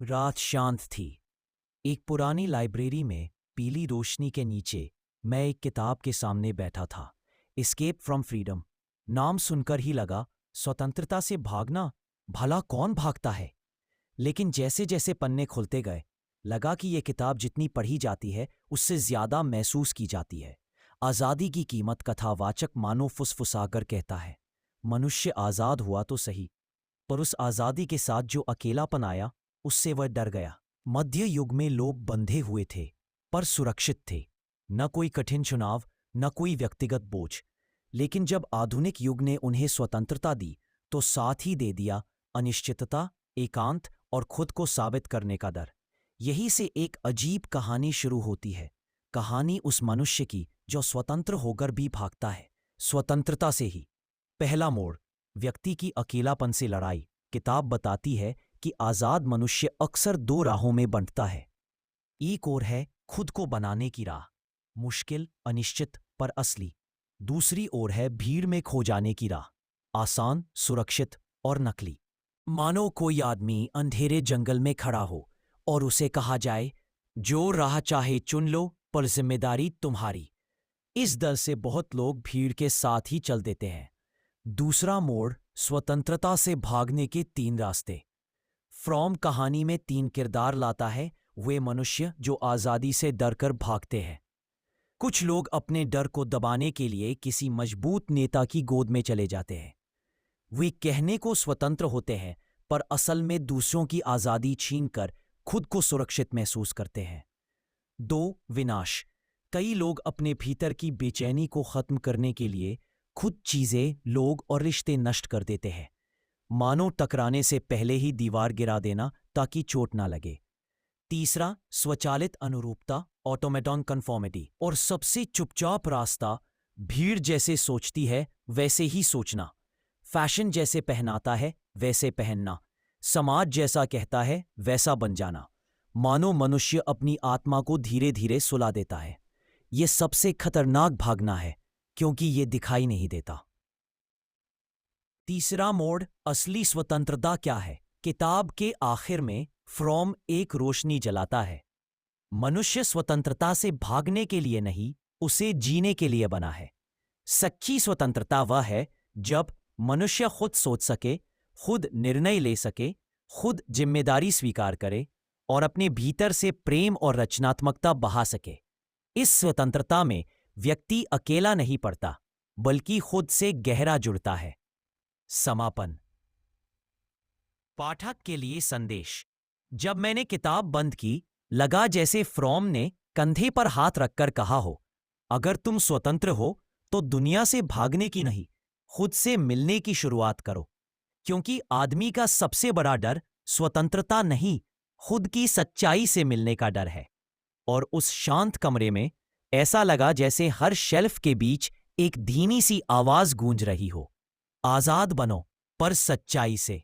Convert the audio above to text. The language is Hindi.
रात शांत थी। एक पुरानी लाइब्रेरी में पीली रोशनी के नीचे मैं एक किताब के सामने बैठा था। Escape from freedom. नाम सुनकर ही लगा स्वतंत्रता से भागना, भला कौन भागता है। लेकिन जैसे जैसे पन्ने खुलते गए लगा कि यह किताब जितनी पढ़ी जाती है उससे ज्यादा महसूस की जाती है। आजादी की कीमत कथावाचक मानो फुसफुसाकर कहता है, मनुष्य आजाद हुआ तो सही, पर उस आजादी के साथ जो अकेलापन आया उससे वह डर गया। मध्य युग में लोग बंधे हुए थे पर सुरक्षित थे। न कोई कठिन चुनाव, न कोई व्यक्तिगत बोझ। लेकिन जब आधुनिक युग ने उन्हें स्वतंत्रता दी तो साथ ही दे दिया अनिश्चितता, एकांत और खुद को साबित करने का डर। यही से एक अजीब कहानी शुरू होती है। कहानी उस मनुष्य की जो स्वतंत्र होकर भी भागता है, स्वतंत्रता से ही। पहला मोड़, व्यक्ति की अकेलापन से लड़ाई। किताब बताती है कि आजाद मनुष्य अक्सर दो राहों में बंटता है। एक ओर है खुद को बनाने की राह, मुश्किल, अनिश्चित पर असली। दूसरी ओर है भीड़ में खो जाने की राह, आसान, सुरक्षित और नकली। मानो कोई आदमी अंधेरे जंगल में खड़ा हो और उसे कहा जाए, जो राह चाहे चुन लो पर जिम्मेदारी तुम्हारी। इस डर से बहुत लोग भीड़ के साथ ही चल देते हैं। दूसरा मोड़, स्वतंत्रता से भागने के तीन रास्ते। फ्रॉम कहानी में तीन किरदार लाता है, वे मनुष्य जो आजादी से डरकर भागते हैं। कुछ लोग अपने डर को दबाने के लिए किसी मजबूत नेता की गोद में चले जाते हैं। वे कहने को स्वतंत्र होते हैं पर असल में दूसरों की आजादी छीनकर खुद को सुरक्षित महसूस करते हैं। दो, विनाश। कई लोग अपने भीतर की बेचैनी को खत्म करने के लिए खुद चीजें, लोग और रिश्ते नष्ट कर देते हैं। मानो टकराने से पहले ही दीवार गिरा देना ताकि चोट ना लगे। तीसरा, स्वचालित अनुरूपता, ऑटोमेटॉन कन्फॉर्मिटी। और सबसे चुपचाप रास्ता, भीड़ जैसे सोचती है वैसे ही सोचना, फैशन जैसे पहनाता है वैसे पहनना, समाज जैसा कहता है वैसा बन जाना। मानो मनुष्य अपनी आत्मा को धीरे धीरे सुला देता है। यह सबसे खतरनाक भागना है क्योंकि यह दिखाई नहीं देता। तीसरा मोड़, असली स्वतंत्रता क्या है। किताब के आखिर में फ्रॉम एक रोशनी जलाता है। मनुष्य स्वतंत्रता से भागने के लिए नहीं, उसे जीने के लिए बना है। सच्ची स्वतंत्रता वह है जब मनुष्य खुद सोच सके, खुद निर्णय ले सके, खुद जिम्मेदारी स्वीकार करे और अपने भीतर से प्रेम और रचनात्मकता बहा सके। इस स्वतंत्रता में व्यक्ति अकेला नहीं पड़ता बल्कि खुद से गहरा जुड़ता है। समापन। पाठक के लिए संदेश। जब मैंने किताब बंद की लगा जैसे फ्रॉम ने कंधे पर हाथ रखकर कहा हो, अगर तुम स्वतंत्र हो तो दुनिया से भागने की नहीं, खुद से मिलने की शुरुआत करो। क्योंकि आदमी का सबसे बड़ा डर स्वतंत्रता नहीं, खुद की सच्चाई से मिलने का डर है। और उस शांत कमरे में ऐसा लगा जैसे हर शेल्फ के बीच एक धीमी सी आवाज गूंज रही हो, आजाद बनो पर सच्चाई से।